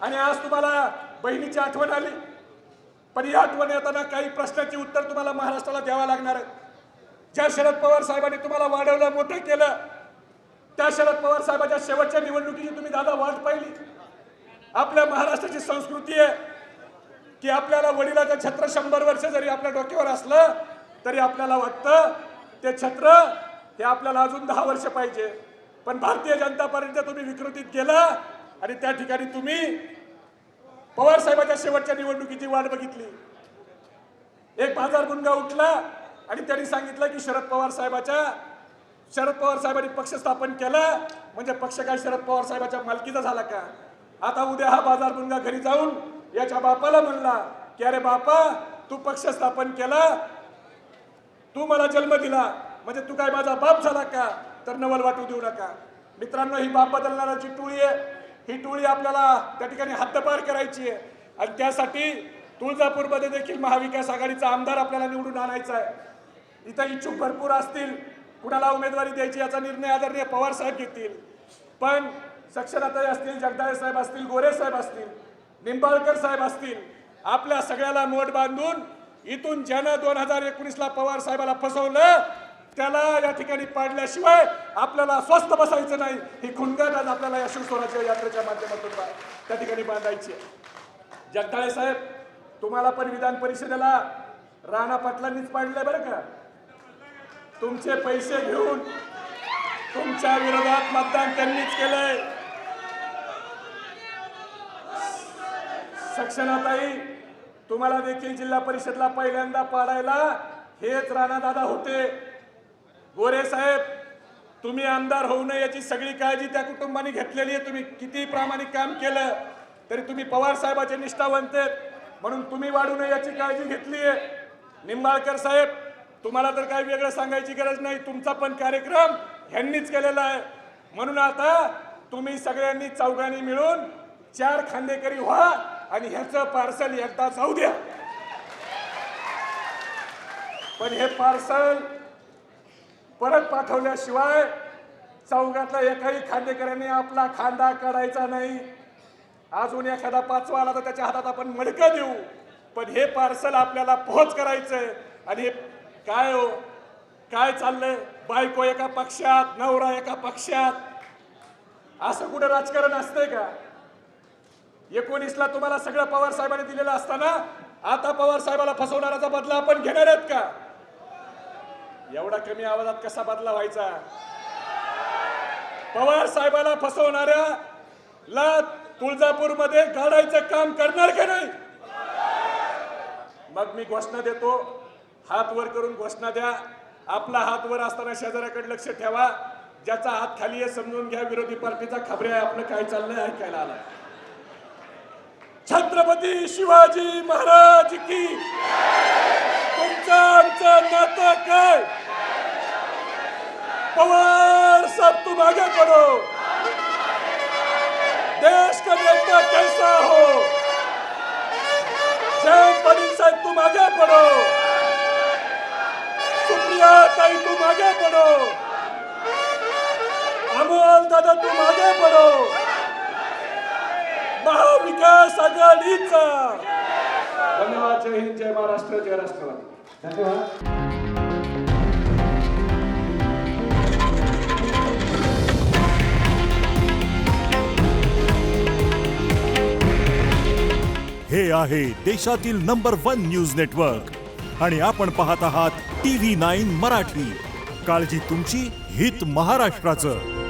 आणि आज तुम्हाला बहिणीची आठवण आली, पण ही आठवण येताना काही प्रश्नाची उत्तर तुम्हाला महाराष्ट्राला द्यावा लागणार आहे. ज्या शरद पवार साहेबांनी तुम्हाला वाढवलं, मोठं केलं, त्या शरद पवार साहेबांच्या शेवटच्या निवडणुकीची तुम्ही दादा वाट पाहिली. आपल्या महाराष्ट्राची संस्कृती आहे की आपल्याला वडिलाचं छत्र 100 वर्ष जरी आपल्या डोक्यावर असलं तरी आपल्याला वाटतं ते छत्र हे आपल्याला अजून 10 वर्ष पाहिजे. पण भारतीय जनता पार्टीच्या तुम्ही विकृतीत गेला आणि त्या ठिकाणी तुम्ही पवार साहेबांच्या शेवटच्या निवडणुकीची वाट बघितली. एक बाजार गुंगा उठला आणि त्यांनी सांगितलं की शरद पवार साहेबांनी पक्ष स्थापन केला म्हणजे पक्ष काय शरद पवार साहेबांच्या मालकीचा झाला का? आता उद्या हा बाजार गुंगा घरी जाऊन याच्या बापाला म्हणला की अरे बापा, तू पक्ष स्थापन केला, तू मला जन्म दिला, म्हणजे तू काय माझा बाप झाला का? तर नवल वाटू देऊ नका. मित्रांनो, ही बाप बदलणाराची टोळी आहे. ही टोळी आपल्याला त्या ठिकाणी हद्दपार करायची आहे आणि त्यासाठी तुळजापूरमध्ये देखील महाविकास आघाडीचा आमदार आपल्याला निवडून आणायचा आहे. इथं इच्छुक भरपूर असतील, कुणाला उमेदवारी द्यायची याचा निर्णय आदरणीय पवार साहेब घेतील. पण सक्सेनाताई असतील, जगदाळे साहेब असतील, गोरे साहेब असतील, निंबाळकर साहेब असतील, आपल्या सगळ्याला मोठ बांधून इथून ज्यानं 2019ला पवार साहेबाला फसवलं त्याला या ठिकाणी पाडल्याशिवाय आपल्याला स्वस्थ बसायचं नाही. ही खुणगाट आज आपल्याला या शिवस्वराज्य यात्रेच्या माध्यमातून त्या ठिकाणी बांधायची आहे. जगदाळे साहेब, तुम्हाला पण विधान परिषदेला राणा पाटलांनीच पाडलंय बरं का. तुमचे पैसे घेऊन तुमच्या विरोधात मतदान त्यांनीच केलंय. सक्सेनाताई, तुम्हाला देखील जिल्हा परिषदला पहिल्यांदा पाडायला हेच राणादादा होते. गोरे साहेब, तुम्ही आमदार होऊ नये याची सगळी काळजी त्या कुटुंबाने घेतलेली आहे. तुम्ही किती प्रामाणिक काम केलं तरी तुम्ही पवार साहेबांचे निष्ठावंत आहेत म्हणून तुम्ही वाढू नये याची काळजी घेतली आहे. निंबाळकर साहेब, तुम्हाला तर काही वेगळं सांगायची गरज नाही, तुमचा पण कार्यक्रम ह्यांनीच केलेला आहे. म्हणून आता तुम्ही सगळ्यांनी चौघांनी मिळून 4 खांदेकरी व्हा आणि ह्याचं पार्सल एकदा जाऊ द्या. पण हे पार्सल परत पाठवल्याशिवाय चौघातला एकाही खांदेकऱ्यांनी आपला खांदा काढायचा नाही. अजून एखादा 5वा आला तर त्याच्या हातात आपण मडकं देऊ, पण हे पार्सल आपल्याला पोहोच करायचंय. आणि हे काय हो, काय चाललंय? बायको एका पक्षात, नवरा एका पक्षात, असं कुठं राजकारण असतंय का? 19ला तुम्हाला सगळं पवार साहेबांनी दिलेलं असताना आता पवार साहेबाला फसवणाऱ्याचा बदला आपण घेणार आहेत का? एवढा कमी आवाजात कसा बदला व्हायचा? पवार साहेबाला फसवणाऱ्याला तुळजापूरमध्ये गाडायचं काम करणार का नाही? मग मी घोषणा देतो, हात वर करून घोषणा द्या. आपला हात वर असताना शेजाऱ्याकडे लक्ष ठेवा. ज्याचा हात खाली आहे समजून घ्या विरोधी पार्टीचा खबऱ्या आहे, आपलं काय चाललंय ऐकायला आला. छत्रपती शिवाजी महाराज की. तुमचं आमचं नातं काय? पवार साहब तुम आगे बढ़ो, देश का नेता कैसा हो? जयंत पाटील साहब तुम आगे बढ़ो, सुप्रिया ताई तुम आगे बढ़ो, अमोल दादा तुम आगे बढ़ो. महाविकास आघाडीचा. धन्यवाद. जय हिंद, जय महाराष्ट्र, जय राष्ट्रवादी. धन्यवाद. हे आहे देशातील नंबर 1 न्यूज नेटवर्क आणि आपण पाहत आहात TV9 मराठी. काळजी तुमची, हित महाराष्ट्राचं.